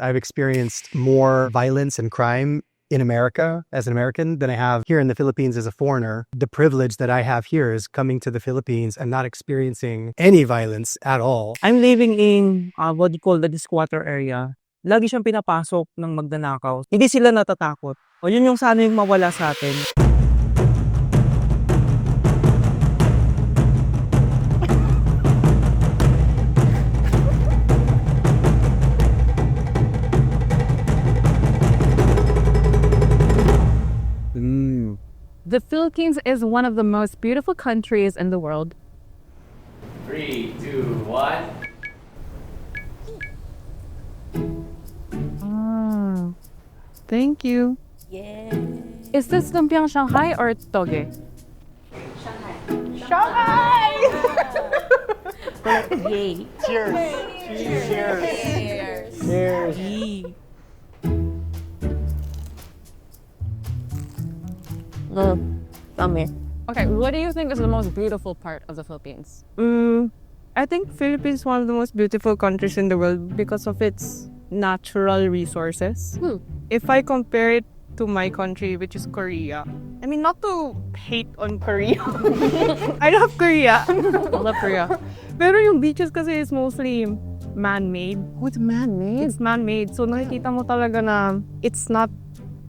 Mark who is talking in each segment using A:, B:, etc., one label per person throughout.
A: I've experienced more violence and crime in America as an American than I have here in the Philippines as a foreigner. The privilege that I have here is coming to the Philippines and not experiencing any violence at all.
B: I'm living in what you call the squatter area. Lagi siyang pinapasok ng magnanakaw. Hindi sila natatakot. O yun yung sana yung mawala sa atin.
C: The Philippines is one of the most beautiful countries in the world.
D: 3, 2, 1.
C: Thank you.
E: Yeah.
C: Is this lumpiang Shanghai or toge?
E: Shanghai! Yay.
B: Cheers!
E: Cheers.
B: Cheers!
E: Come here.
C: Okay, what do you think is the most beautiful part of the Philippines?
F: I think Philippines is one of the most beautiful countries in the world because of its natural resources. If I compare it to my country, which is Korea, I mean, not to hate on Korea. I love Korea.
C: I love Korea.
F: Pero yung beaches kasi is mostly man-made.
C: What's man-made?
F: It's man-made. So nakikita mo talaga na it's not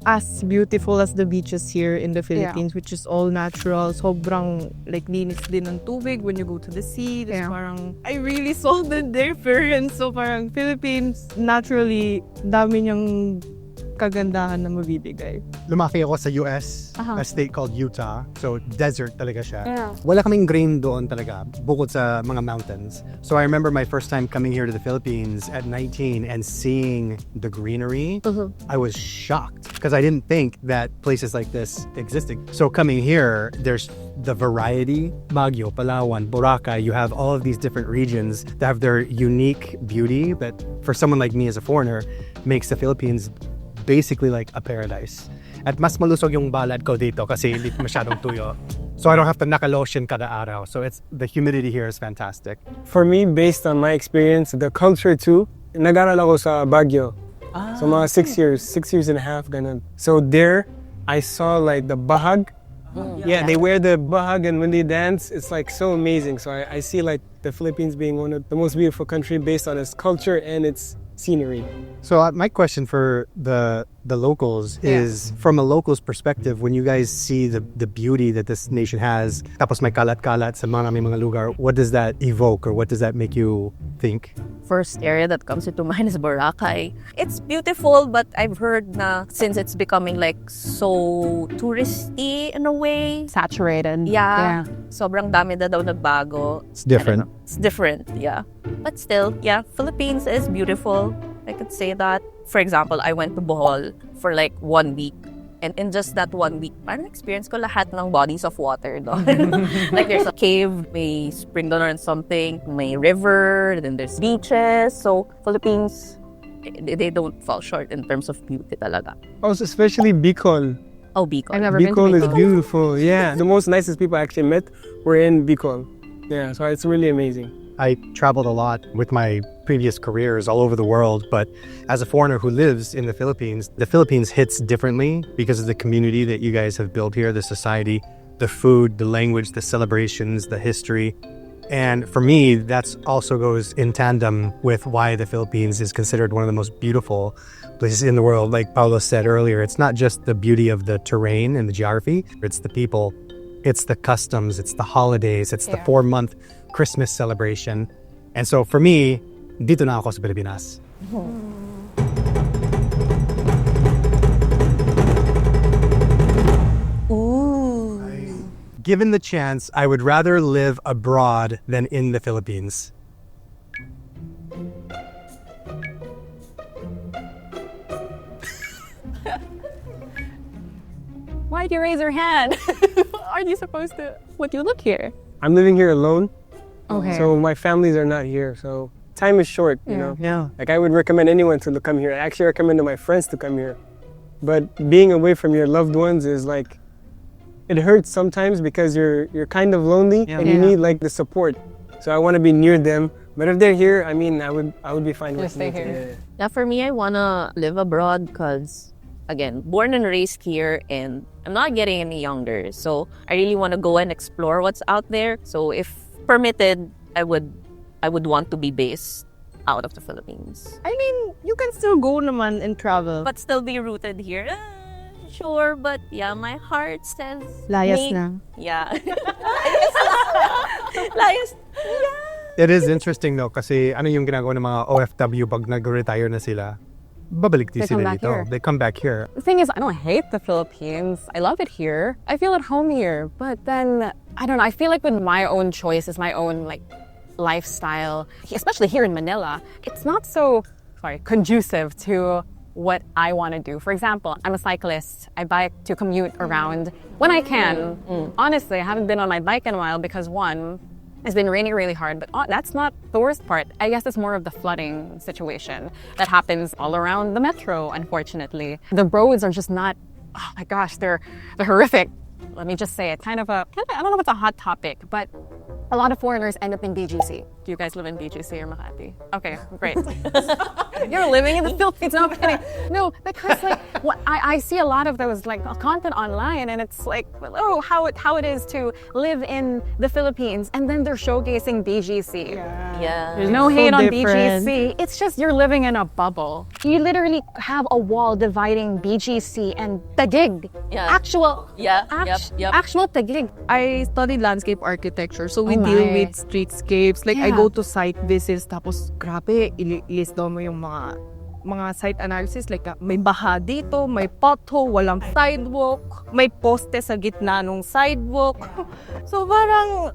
F: as beautiful as the beaches here in the Philippines, which is all natural. Sobrang like linis din ng tubig when you go to the sea. Parang I really saw the difference. So parang Philippines naturally dami niyang kagandahan na mabibigay.
A: Lumaki ako sa US, a state called Utah. So desert talaga siya.
C: Yeah.
A: Wala kaming grain doon talaga, bukod sa mga mountains. So I remember my first time coming here to the Philippines at 19 and seeing the greenery. I was shocked because I didn't think that places like this existed. So coming here, there's the variety. Baguio, Palawan, Boracay, you have all of these different regions that have their unique beauty that for someone like me as a foreigner makes the Philippines basically like a paradise. At mas malusog yung balat ko dito kasi hindi masyadong tuyo. So I don't have to nakalotion kada araw. So the humidity here is fantastic.
B: For me, based on my experience, the culture too, nag-aral ako sa Baguio. So mga 6 years and a half, ganun. So there, I saw like the bahag. Yeah, they wear the bahag and when they dance, it's like so amazing. So I see like the Philippines being one of the most beautiful countries based on its culture and its scenery.
A: So my question for the locals is, from a local's perspective, when you guys see the beauty that this nation has, tapos may kalat-kalat sa mga lugar, what does that evoke or what does that make you think?
E: First area that comes into mind is Boracay. It's beautiful, but I've heard na since it's becoming like so touristy in a way.
C: Saturated.
E: Yeah. Sobrang dami na daw nagbago.
A: It's different.
E: It's different, yeah. But still, yeah, Philippines is beautiful. I could say that. For example, I went to Bohol for like 1 week. And in just that 1 week, parang experience ko lahat ng bodies of water doon. Like there's a cave, may spring doon or something, may river, then there's beaches. So Philippines, they don't fall short in terms of beauty talaga.
B: Also, especially Bicol.
E: Oh, Bicol.
C: I've never been to
B: Bicol is
C: Bicol.
B: beautiful. Yeah, the most nicest people I actually met were in Bicol. Yeah, so it's really amazing.
A: I traveled a lot with my previous careers all over the world, but as a foreigner who lives in the Philippines hits differently because of the community that you guys have built here, the society, the food, the language, the celebrations, the history. And for me, that's also goes in tandem with why the Philippines is considered one of the most beautiful places in the world. Like Paulo said earlier, it's not just the beauty of the terrain and the geography, it's the people, it's the customs, it's the holidays, it's the 4-month Christmas celebration. And so for me, dito na ako sa Pilipinas.
E: Ooh.
A: Given the chance, I would rather live abroad than in the Philippines.
C: Why'd you raise your hand? Aren't you supposed to? Would you look here?
B: I'm living here alone.
C: Okay.
B: So my families are not here. So time is short, you know?
A: Yeah.
B: Like I would recommend anyone to come here. I actually recommend to my friends to come here. But being away from your loved ones is like, it hurts sometimes because you're kind of lonely and you need like the support. So I want to be near them But if they're here, I mean, I would be fine with
C: stay
B: it.
C: here.
E: Yeah, for me, I wanna live abroad because, again, born and raised here, and I'm not getting any younger. So I really want to go and explore what's out there. So if permitted, I would want to be based out of the Philippines,
F: I mean, you can still go naman and travel.
E: but still be rooted here. Sure, but yeah, my heart says
F: Layas
E: me-
F: na.
E: Yeah. Layas.
A: It is interesting though kasi ano yung ginagawa ng mga OFW pag nag-retire na sila? Babalik din
C: They come
A: sila
C: back
A: dito.
C: here.
A: They come back here.
C: The thing is, I don't hate the Philippines. I love it here. I feel at home here. But then, I don't know, I feel like with my own choices, my own like lifestyle, especially here in Manila, it's not so, conducive to what I want to do. For example, I'm a cyclist. I bike to commute around when I can. Honestly, I haven't been on my bike in a while because one, it's been raining really hard, but that's not the worst part. I guess it's more of the flooding situation that happens all around the metro, unfortunately. The roads are just not, oh my gosh, they're horrific. Let me just say it. I don't know if it's a hot topic, but a lot of foreigners end up in BGC. Do you guys live in BGC or Makati? Okay, great. You're living in the Philippines. No, I'm kidding. No, because like I see a lot of those like content online, and it's like, oh, how it is to live in the Philippines, and then they're showcasing BGC.
E: Yeah.
C: There's no
F: So
C: hate on
F: different.
C: BGC. It's just you're living in a bubble. You literally have a wall dividing BGC and Taguig.
E: Yeah.
C: Actual.
E: Yeah, yep.
C: Actual Taguig.
F: I studied landscape architecture, so we
C: Oh
F: deal
C: my.
F: with streetscapes. Like, I
C: Yeah.
F: go to site visits, tapos grabe, i-list daw mo yung mga site analysis. Like, may baha dito, may pothole, walang sidewalk, may poste sa gitna ng sidewalk. So, parang,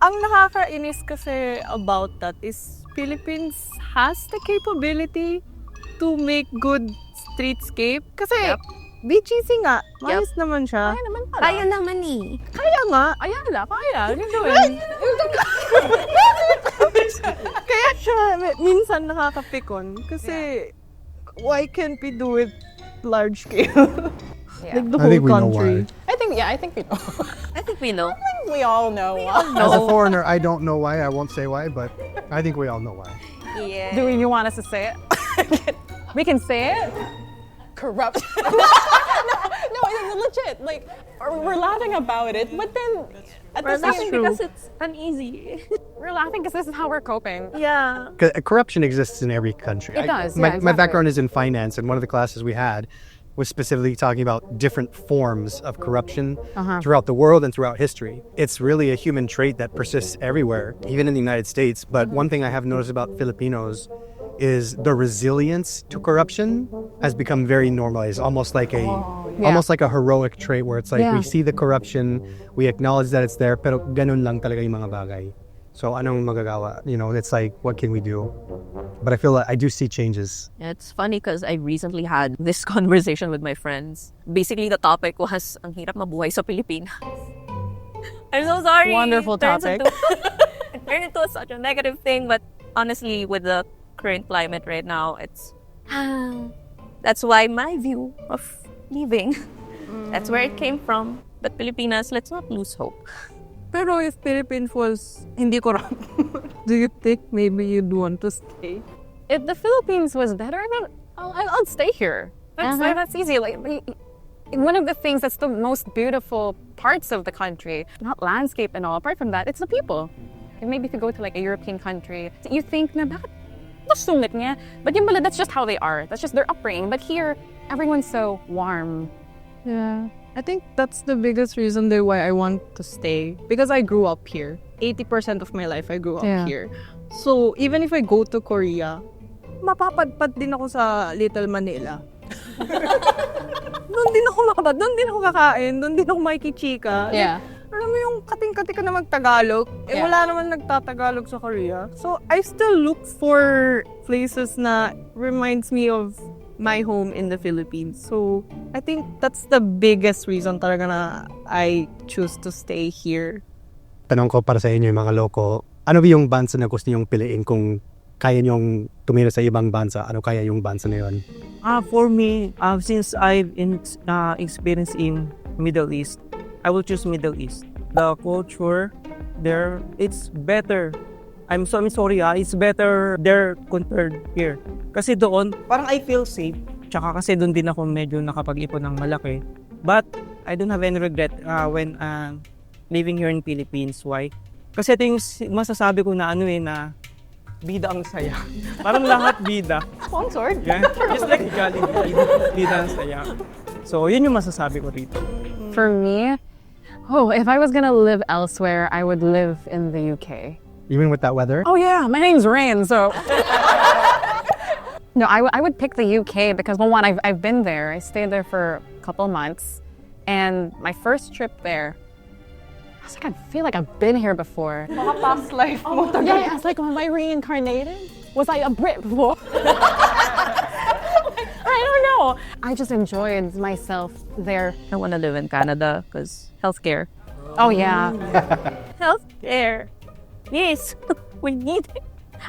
F: ang nakakainis kasi about that is Philippines has the capability to make good streetscape. Kasi,
E: Yep.
F: BGC nga, maayos naman siya.
C: Kaya naman pala.
E: Kaya naman eh.
F: Kaya nga,
C: Ayan na, kaya. Ano gawin?
F: kaya siya minsan nakakapikon. Kasi, why can't we do it large scale?
C: Yeah.
F: Like the
A: I
F: whole
A: think we know
F: country.
C: I think we know.
E: I think we know.
C: We all know.
A: As a foreigner, I don't know why. I won't say why, but I think we all know why.
E: Yeah.
C: Do you want us to say it? We can say it? Corrupt. no, it's legit. Like, we're laughing about it, but then at the
F: Well, that's
C: same
F: true.
E: Because it's uneasy.
C: we're laughing because this is how we're coping.
E: Yeah.
A: Corruption exists in every country.
C: It does,
A: My
C: yeah, exactly.
A: background is in finance, and one of the classes we had was specifically talking about different forms of corruption throughout the world and throughout history. It's really a human trait that persists everywhere, even in the United States. But one thing I have noticed about Filipinos is the resilience to corruption has become very normalized, almost like a heroic trait where it's like
C: Yeah.
A: we see the corruption, we acknowledge that it's there, pero ganun lang talaga yung mga bagay. So anong magagawa? You know, it's like, what can we do? But I feel like I do see changes.
E: It's funny because I recently had this conversation with my friends. Basically, the topic was, ang hirap mabuhay sa Pilipinas. I'm so sorry.
C: Wonderful topic.
E: It turned into such a negative thing, but honestly, with the current climate right now, it's... That's why my view of leaving, that's where it came from. But Filipinas, let's not lose hope.
F: Pero if Philippines was hindi corrupt, do you think maybe you'd want to stay?
C: If the Philippines was better, I'll stay here. That's easy. Like, one of the things that's the most beautiful parts of the country, not landscape and all, apart from that, it's the people. And maybe if you go to like a European country, you think na bakit sungit niya? But yung pala, that's just how they are. That's just their upbringing. But here, everyone's so warm.
F: Yeah. I think that's the biggest reason why I want to stay. Because I grew up here. 80% of my life I grew up
C: Yeah.
F: here. So, even if I go to Korea, mapapadpad din ako sa Little Manila. Doon din ako makabad, doon din ako kakain, doon din ako makikichika.
C: Yeah.
F: Alam mo yung kating-kati ka na mag-Tagalog,
C: Yeah.
F: wala naman nagtatagalog sa Korea. So, I still look for places na reminds me of my home in the Philippines. So, I think that's the biggest reason talaga na I choose to stay here.
A: Tanong ko para sa inyo yung mga loko, ano ba yung bansa na gusto niyong piliin kung kaya niyong tumira sa ibang bansa? Ano kaya yung bansa na yun?
G: For me, since I've experienced in Middle East, I will choose Middle East. The culture there, it's better. I'm sorry it's better there compared here. Kasi doon, parang I feel safe. Tsaka kasi doon din ako medyo nakapag-ipon ng malaki. But I don't have any regret when living here in Philippines. Why? Kasi ito yung masasabi ko na na bida ang saya. Parang lahat bida.
F: Sponsored?
G: Yeah, just like Jollibee, bida ang saya. So, yun yung masasabi ko rito.
C: For me, if I was gonna live elsewhere, I would live in the UK.
A: Even with that weather?
C: Oh yeah, my name's Rain, so. No, I would pick the UK because, well, one, I've been there. I stayed there for a couple months, and my first trip there, I was like, I feel like I've been here before.
F: Mga past life mo.
C: Yeah, I was like, am I reincarnated? Was I a Brit before? I don't know. I just enjoyed myself there.
E: I want to live in Canada because healthcare.
C: Oh yeah.
E: Healthcare. Yes, we need it.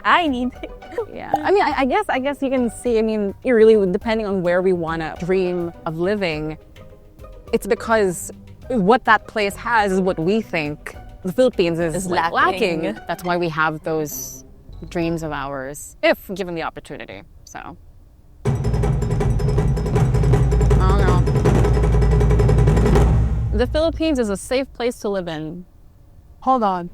E: I need it.
C: Yeah. I mean, I guess you can see, I mean, it really, depending on where we want to dream of living, it's because what that place has is what we think the Philippines is like, lacking. That's why we have those dreams of ours, if given the opportunity. So, I don't know. The Philippines is a safe place to live in.
F: Hold on.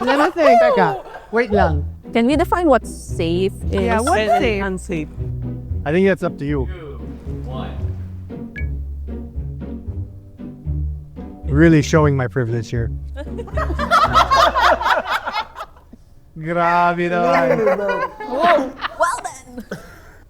A: Let me think. Teka, wait lang.
E: Can we define what safe is?
F: Yeah, what's
G: And
F: safe?
G: unsafe.
A: I think that's up to you.
D: 2, 1.
A: Really showing my privilege here. Grabe naman.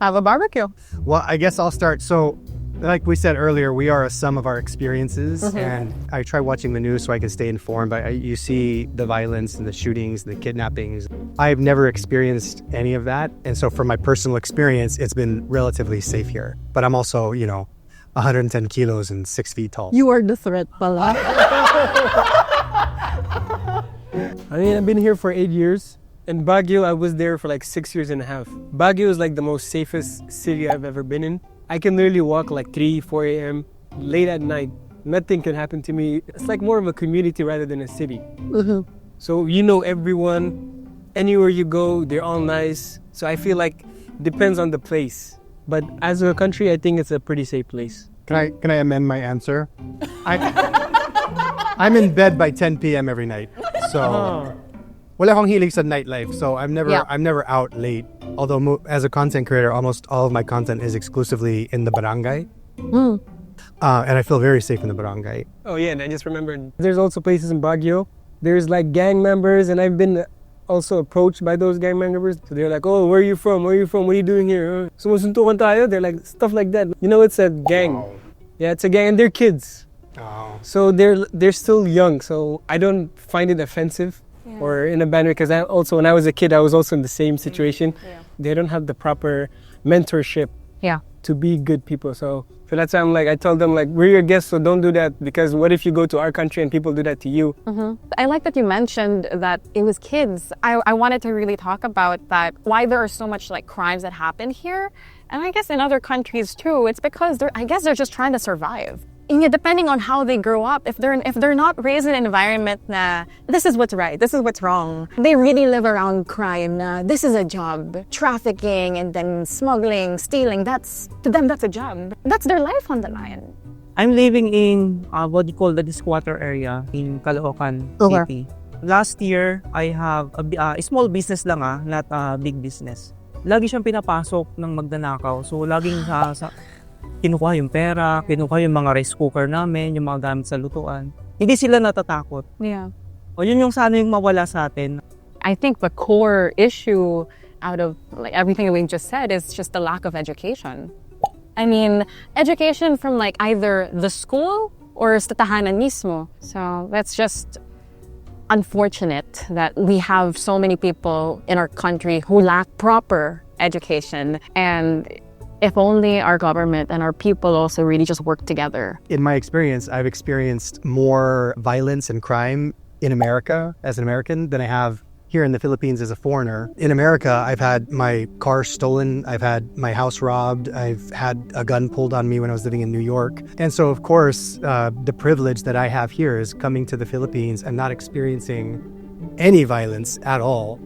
F: Have a barbecue.
A: Well, I guess I'll start. So, like we said earlier, we are a sum of our experiences, and I try watching the news so I can stay informed. But you see the violence and the shootings, the kidnappings. I've never experienced any of that, and so from my personal experience, it's been relatively safe here. But I'm also, 110 kilos and 6 feet tall.
F: You are the threat pala.
B: I mean, I've been here for 8 years. In Baguio, I was there for like 6 years and a half. Baguio is like the most safest city I've ever been in. I can literally walk like 3, 4 a.m. late at night. Nothing can happen to me. It's like more of a community rather than a city. So you know everyone. Anywhere you go, they're all nice. So I feel like it depends on the place. But as a country, I think it's a pretty safe place.
A: Can I amend my answer? I'm in bed by 10 p.m. every night. So wala akong hilig sa nightlife. So I'm never out late. Although as a content creator, almost all of my content is exclusively in the barangay. And I feel very safe in the barangay.
B: Oh yeah, and I just remembered. There's also places in Baguio. There's like gang members, and I've been also approached by those gang members. So they're like, oh, where are you from? Where are you from? What are you doing here? Sumusuntukan tayo? They're like, stuff like that. It's a gang. Yeah, it's a gang, and they're kids.
A: Oh.
B: So they're still young, so I don't find it offensive or in a bad way, because when I was a kid, I was also in the same situation. They don't have the proper mentorship to be good people. So that's why I told them, we're your guests, so don't do that, because what if you go to our country and people do that to you?
C: I like that you mentioned that it was kids. I wanted to really talk about that, why there are so much crimes that happen here. And I guess in other countries too, it's because they're just trying to survive. And depending on how they grow up, if they're not raised in an environment na this is what's right, this is what's wrong, they really live around crime na this is a job, trafficking and then smuggling, stealing, to them that's a job. That's their life on the line.
G: I'm living in what you call the squatter area in Caloocan City. Last year, I have a small business lang not a big business. Lagi siyang pinapasok ng magnanakaw. So laging kinukuha yung pera, kinukuha yung mga rice cooker namin, yung mga gamit sa lutuan. Hindi sila natatakot.
C: Yeah.
G: O yun yung sana yung mawala sa atin.
C: I think the core issue out of everything that we just said is just the lack of education. I mean, education from either the school or sa tahanan mismo. So that's just unfortunate that we have so many people in our country who lack proper education, and if only our government and our people also really just work together.
A: In my experience, I've experienced more violence and crime in America as an American than I have here in the Philippines as a foreigner. In America, I've had my car stolen, I've had my house robbed, I've had a gun pulled on me when I was living in New York. And so, of course, the privilege that I have here is coming to the Philippines and not experiencing any violence at all.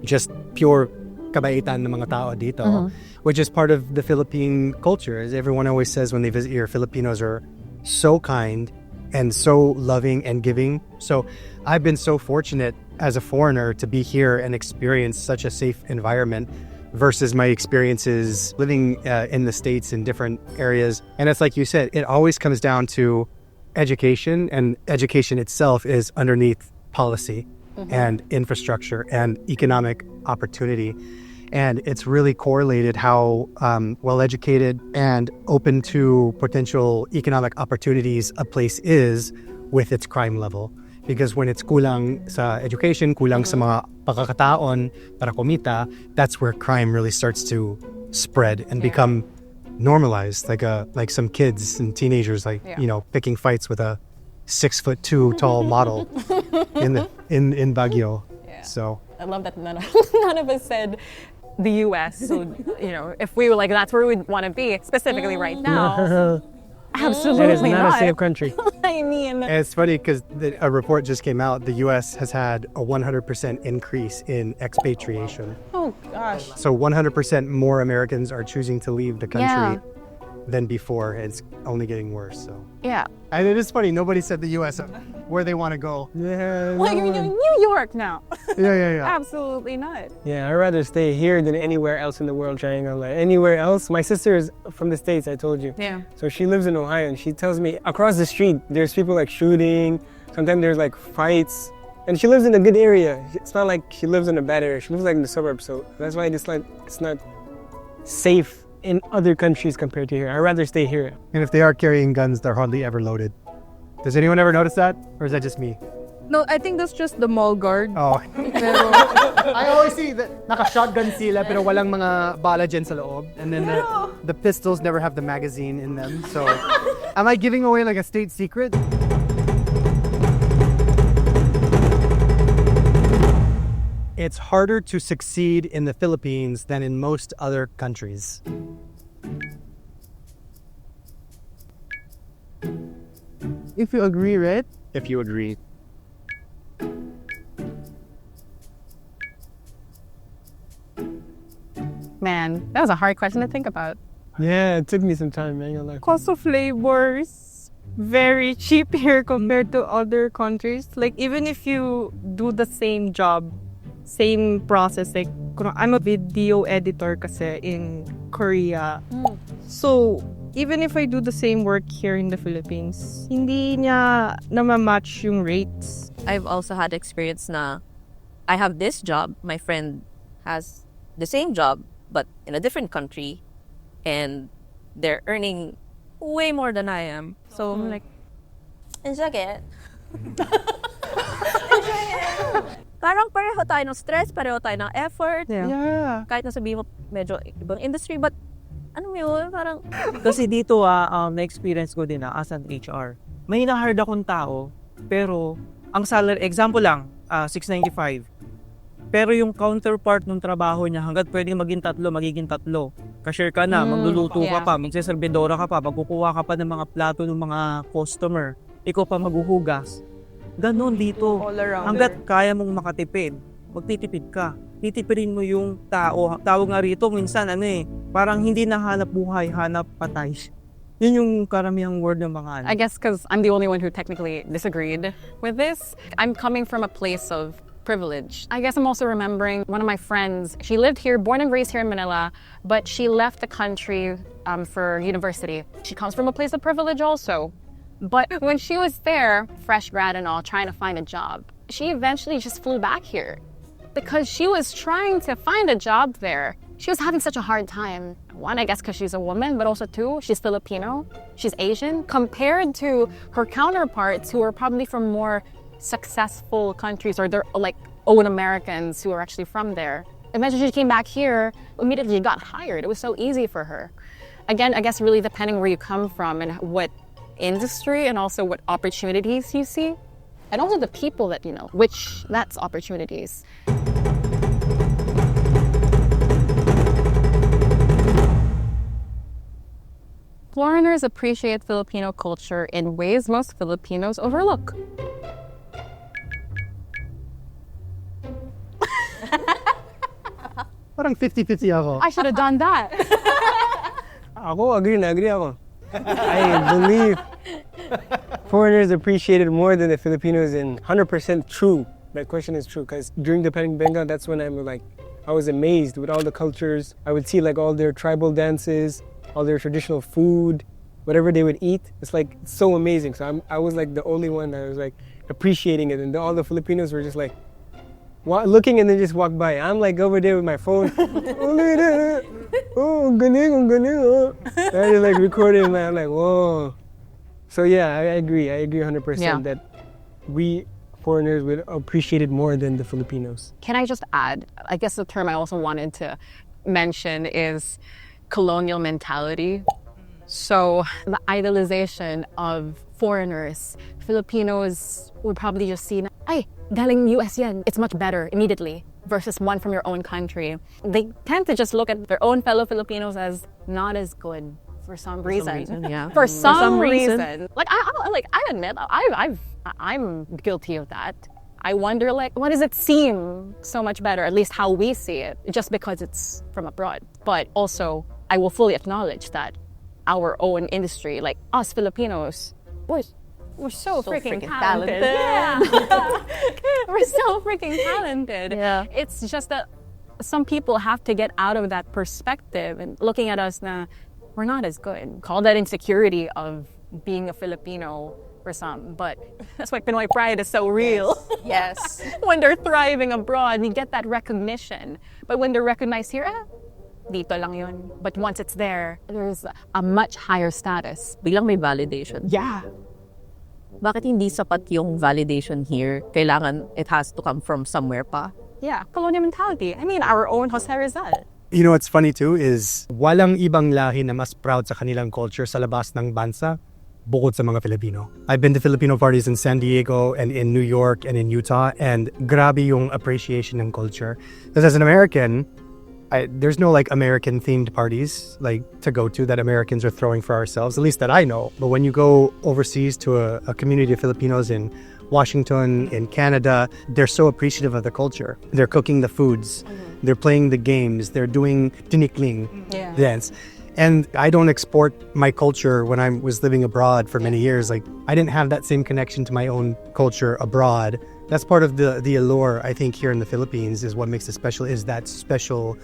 A: Just pure kabaitan ng mga tao dito, which is part of the Philippine culture. As everyone always says when they visit here, Filipinos are so kind and so loving and giving. So I've been so fortunate as a foreigner to be here and experience such a safe environment versus my experiences living in the States in different areas. And it's like you said, it always comes down to education, and education itself is underneath policy and infrastructure and economic opportunity. And it's really correlated how well-educated and open to potential economic opportunities a place is with its crime level. Because when it's kulang sa education, kulang sa mga pagkakataon para kumita, that's where crime really starts to spread and become normalized. Like some kids and teenagers, picking fights with a 6'2" tall model in Baguio.
C: Yeah.
A: So
C: I love that none of us said the U.S. So if we were like, that's where we'd want to be specifically right now. Absolutely
B: It is not
C: not
B: a safe country.
C: I mean,
A: and it's funny because a report just came out. The U.S. has had a 100% increase in expatriation.
C: oh gosh.
A: So 100% more Americans are choosing to leave the country
C: Yeah.
A: than before. It's only getting worse. So,
C: Yeah.
A: and it is funny. Nobody said the U.S. where they want to go.
B: Yeah,
C: Well, you're in New York now.
A: Yeah.
C: Absolutely not.
B: yeah, I'd rather stay here than anywhere else in the world, triangle. Like anywhere else. My sister is from the States, I told you.
C: Yeah.
B: So she lives in Ohio, and she tells me across the street there's people like shooting. Sometimes there's like fights, and she lives in a good area. It's not like she lives in a bad area. She lives like in the suburbs, so that's why it's not safe in other countries compared to here. I'd rather stay here.
A: And if they are carrying guns, they're hardly ever loaded. Does anyone ever notice that? Or is that just me?
F: No, I think that's just the mall guard.
A: Oh.
F: Pero,
A: I always see that naka-shotgun sila pero walang mga bala dyan sa loob. And then the pistols never have the magazine in them. So, am I giving away like a state secret? It's harder to succeed in the Philippines than in most other countries.
F: if you agree, right?
A: If you agree.
C: Man, that was a hard question to think about.
B: Yeah, it took me some time, man. Like,
F: Cost of labor is very cheap here compared to other countries. Like, even if you do the same job, same process, like, I'm a video editor kasi in Korea. So, even if I do the same work here in the Philippines, hindi niya namamatch yung rates.
E: I've also had experience na I have this job, my friend has the same job but in a different country, and they're earning way more than I am. So I'm like, enjoy it. Parang pareho tayo ng stress, pareho tayo ng effort.
F: Yeah.
E: Kahit na sabihin mo medyo ibang industry, but ano mo yun, parang
G: Kasi dito na-experience ko din as an HR. May na-hard akong tao, pero ang salary, example lang, $695. Pero yung counterpart ng trabaho niya, hanggat pwedeng magiging tatlo. Cashier ka na, magluluto ka pa, magsiservidora ka pa, magkukuha ka pa ng mga plato ng mga customer, ikaw pa maghuhugas. Ganon dito.
F: All around.
G: Hanggat kaya mong makatipid, magtitipid ka. Titipirin mo yung tao. Tawag nga rito, minsan parang hindi nahanap buhay, hanap patay. Yun yung karamihang word ng mga
C: I guess because I'm the only one who technically disagreed with this. I'm coming from a place of privilege. I guess I'm also remembering one of my friends. She lived here, born and raised here in Manila, but she left the country for university. She comes from a place of privilege also. But when she was there, fresh grad and all, trying to find a job, she eventually just flew back here because she was trying to find a job there. She was having such a hard time. One, I guess because she's a woman, but also two, she's Filipino, she's Asian, compared to her counterparts who are probably from more successful countries, or they're like own Americans who are actually from there. Eventually she came back here, immediately got hired. It was so easy for her. Again, I guess really depending where you come from and what industry and also what opportunities you see. And also the people that you know, which that's opportunities. Foreigners appreciate Filipino culture in ways most Filipinos overlook.
A: Parang 50-50 ako.
C: I should have done that.
B: Ako, agree ako. I believe foreigners appreciate it more than the Filipinos, and 100% true. That question is true, because during the Benga, that's when I was amazed with all the cultures. I would see like all their tribal dances, all their traditional food, whatever they would eat. It's like so amazing. So I was like the only one that was like appreciating it, and all the Filipinos were just like looking and then just walk by. I'm like over there with my phone. Oh, galing. I just like recording, and I'm like, whoa. So yeah, I agree 100% that we foreigners would appreciate it more than the Filipinos.
C: Can I just add, I guess the term I also wanted to mention is colonial mentality. So the idolization of foreigners, Filipinos would probably just see, ay, galing US yan, it's much better immediately, versus one from your own country. They tend to just look at their own fellow Filipinos as not as good for some reason. For some reason. Like I admit, I'm guilty of that. I wonder, like, why does it seem so much better, at least how we see it, just because it's from abroad? But also, I will fully acknowledge that our own industry, like us Filipinos, we're so freaking talented. Yeah. We're so freaking talented.
E: Yeah.
C: It's just that some people have to get out of that perspective and looking at us na we're not as good. Call that insecurity of being a Filipino for some, but that's why Pinoy pride is so real.
E: Yes.
C: When they're thriving abroad, you get that recognition. But when they're recognized here, dito lang yun. But once it's there, there's a much higher status.
E: Biglang may validation.
C: Yeah.
E: Bakit hindi sapat yung validation here? Kailangan it has to come from somewhere pa.
C: Yeah, colonial mentality. I mean, our own Jose Rizal.
A: You know what's funny too is walang ibang lahi na mas proud sa kanilang culture sa labas ng bansa bukod sa mga Filipino. I've been to Filipino parties in San Diego and in New York and in Utah, and grabe yung appreciation ng culture. Because as an American, there's no like American themed parties like to go to that Americans are throwing for ourselves, at least that I know. But when you go overseas to a community of Filipinos in Washington, in Canada, they're so appreciative of the culture. They're cooking the foods, they're playing the games, they're doing tinikling dance. And I don't export my culture when I was living abroad for many years. Like, I didn't have that same connection to my own culture abroad. That's part of the allure, I think, here in the Philippines is what makes it special, is that special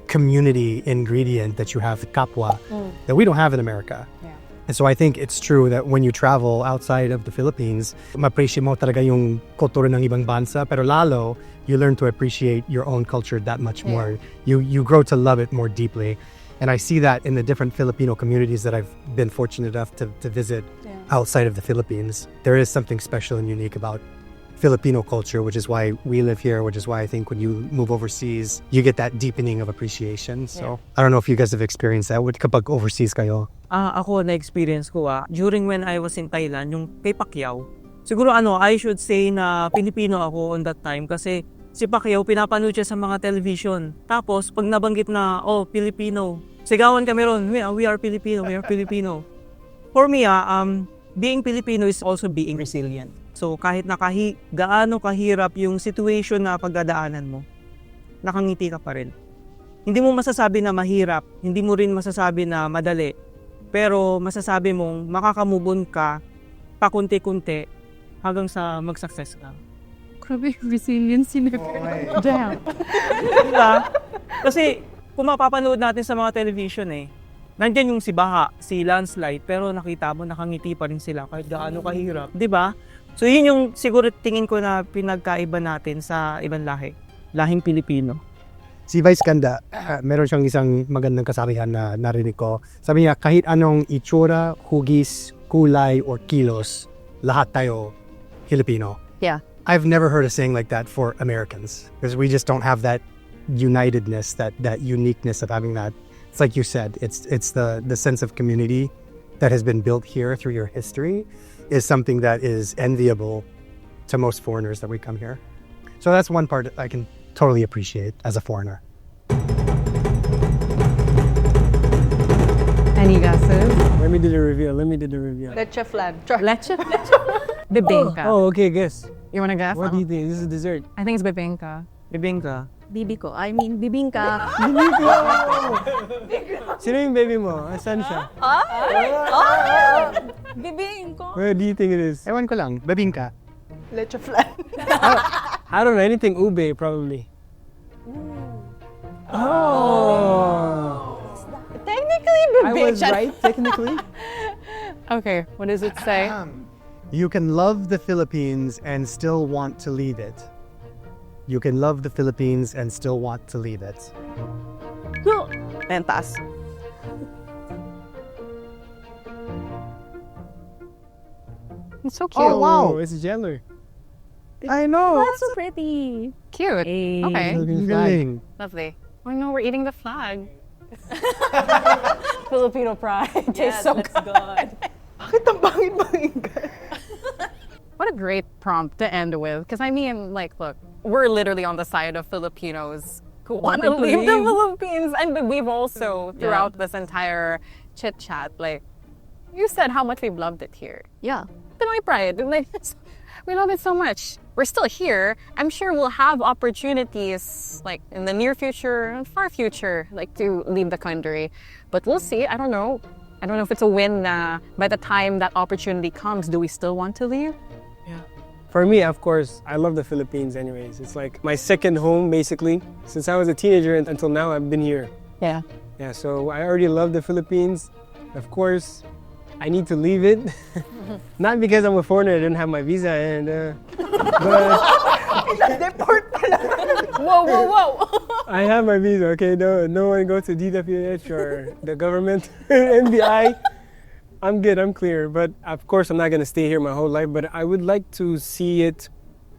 A: community ingredient that you have, kapwa, that we don't have in America.
C: Yeah.
A: And so I think it's true that when you travel outside of the Philippines, ma-appreciate mo talaga yung kultura ng ibang bansa, pero lalo, you learn to appreciate your own culture that much more. You grow to love it more deeply. And I see that in the different Filipino communities that I've been fortunate enough to visit outside of the Philippines. There is something special and unique about Filipino culture, which is why we live here, which is why I think when you move overseas, you get that deepening of appreciation. So I don't know if you guys have experienced that. What kapag overseas kayo?
G: Ako, na-experience ko during when I was in Thailand, yung kay Pacquiao. Siguro I should say na Filipino ako on that time kasi si Pacquiao pinapanood siya sa mga television. Tapos, pag nabanggit na, Filipino, sigawan kami ron, we are Filipino, we are Filipino. For me, being Filipino is also being resilient. So, kahit gaano kahirap yung situation na pagdadaanan mo, nakangiti ka pa rin. Hindi mo masasabi na mahirap, hindi mo rin masasabi na madali, pero masasabi mong makakamubon ka pakunti-kunti hanggang sa mag-success ka.
F: Grabe, resilience yun. Damn.
G: Diba? Kasi kung mapapanood natin sa mga television nandyan yung si Baha, si Landslide, pero nakita mo nakangiti pa rin sila kahit gaano kahirap. Diba? So yun yung siguro tingin ko na pinagkaiba natin sa ibang lahi. Lahing Pilipino.
A: Si Vice Ganda, meron siyang isang magandang kasabihan na narinig ko. Sabi niya, kahit anong itsura, hugis, kulay, or kilos, lahat tayo Filipino.
E: Yeah.
A: I've never heard a saying like that for Americans because we just don't have that unitedness, that uniqueness of having that. It's like you said, it's the sense of community that has been built here through your history is something that is enviable to most foreigners that we come here. So that's one part I can totally appreciate as a foreigner.
F: Any guesses?
B: Let me do the reveal.
F: Leche flan.
C: Leche? Bibingka.
B: Oh, okay, guess.
C: You wanna guess?
B: What do you think? This is dessert.
C: I think it's bibingka.
G: Bibingka.
E: Bibi ko. I mean, bibingka.
B: Sino yung baby mo? Asan siya?
E: Bibing ko.
B: Where do you think it is?
A: Ewan ko lang, babingka.
F: Leche flan.
B: I don't know, anything ube probably. Oh!
C: Technically,
B: I was right, technically.
C: Okay, what does it say?
A: You can love the Philippines and still want to leave it. You can love the Philippines and still want to leave it.
F: Mentas.
C: It's so cute.
A: Oh, wow.
B: Oh, it's jello.
A: I know.
E: That's so pretty.
C: Cute. Okay,
A: Galing.
C: lovely. Oh no, we're eating the flag. Filipino pride. Tastes so good.
F: Bakit ang bangit-bangit?
C: What a great prompt to end with. Because I mean, like, look, we're literally on the side of Filipinos who want to leave the Philippines. And we've also, throughout this entire chit chat, like, you said how much we've loved it here.
E: Yeah.
C: Pinoy pride. Like, we love it so much. We're still here. I'm sure we'll have opportunities, like, in the near future, far future, like, to leave the country. But we'll see. I don't know. I don't know if it's a win by the time that opportunity comes. Do we still want to leave?
B: For me, of course, I love the Philippines anyways. It's like my second home, basically. Since I was a teenager until now, I've been here.
C: Yeah.
B: Yeah, so I already love the Philippines. Of course, I need to leave it. Not because I'm a foreigner, I didn't have my visa, but
C: Whoa.
B: I have my visa, okay? No one go to DWH or the government, NBI. I'm good, I'm clear. But of course, I'm not gonna stay here my whole life, but I would like to see it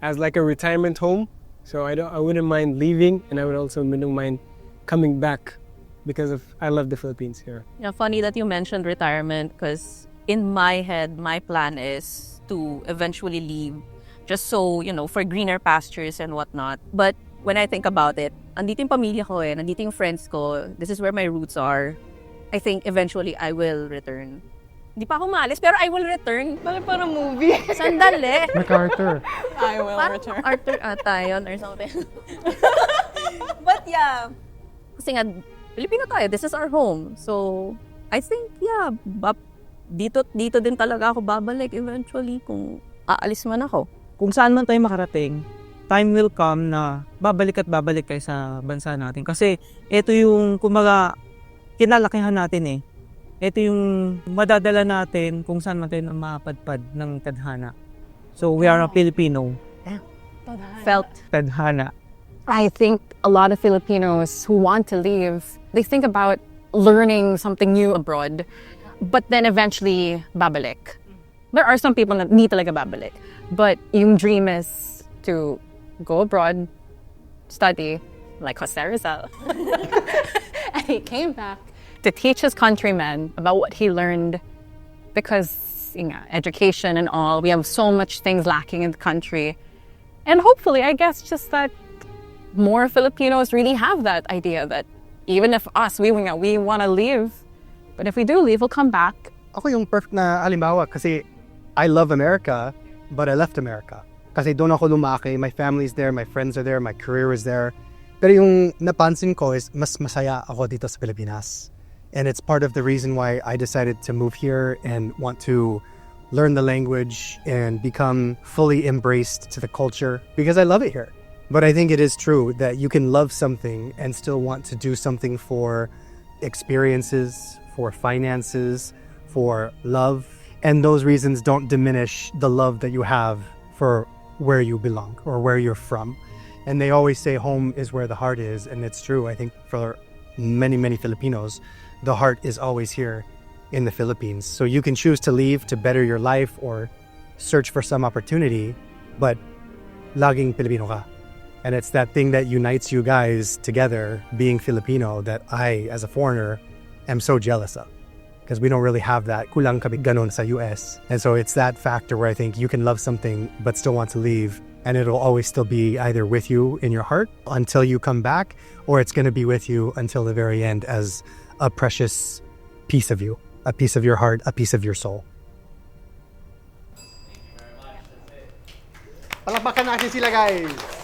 B: as like a retirement home. So I wouldn't mind leaving, and I would also wouldn't mind coming back because I love the Philippines here.
E: Yeah, funny that you mentioned retirement because in my head, my plan is to eventually leave just so, for greener pastures and whatnot. But when I think about it, andito yung pamilya ko nandito yung friends ko, this is where my roots are. I think eventually I will return. Di pa ako maalis, pero I will return.
F: Parang movie.
E: Sandali.
A: MacArthur.
C: I will
E: Parang
C: return.
E: Arthur ata yun or something. But yeah, kasi nga, Filipino tayo, this is our home. So, I think, yeah, dito din talaga ako babalik eventually kung aalis man ako.
G: Kung saan man tayo makarating, time will come na babalik at babalik kayo sa bansa natin. Kasi ito yung, kumaga, kinalakihan natin Ito yung madadala natin kung saan man tayo mapadpad ng tadhana. So, we are a Filipino.
E: Felt.
G: Tadhana.
C: I think a lot of Filipinos who want to leave, they think about learning something new abroad, but then eventually babalik. There are some people that need talaga babalik. But yung dream is to go abroad, study, like Jose Rizal. And he came back to teach his countrymen about what he learned because education and all, we have so much things lacking in the country. And hopefully, I guess just that more Filipinos really have that idea that even if we want to leave, but if we do leave, we'll come back.
A: Ako yung perfect na halimbawa kasi I love America, but I left America. Kasi doon ako lumaki, my family's there, my friends are there, my career is there. Pero yung napansin ko is mas masaya ako dito sa Pilipinas. And it's part of the reason why I decided to move here and want to learn the language and become fully embraced to the culture because I love it here. But I think it is true that you can love something and still want to do something for experiences, for finances, for love. And those reasons don't diminish the love that you have for where you belong or where you're from. And they always say home is where the heart is. And it's true. I think for many, many Filipinos, the heart is always here in the Philippines. So you can choose to leave to better your life or search for some opportunity, but laging Filipino ka. And it's that thing that unites you guys together, being Filipino, that I, as a foreigner, am so jealous of. Because we don't really have that. Kulang kami ganon sa US. And so it's that factor where I think you can love something but still want to leave. And it'll always still be either with you in your heart until you come back, or it's going to be with you until the very end as a precious piece of you, a piece of your heart, a piece of your soul.
D: Thank you very much. That's it.
A: Palakpakan natin sila, guys!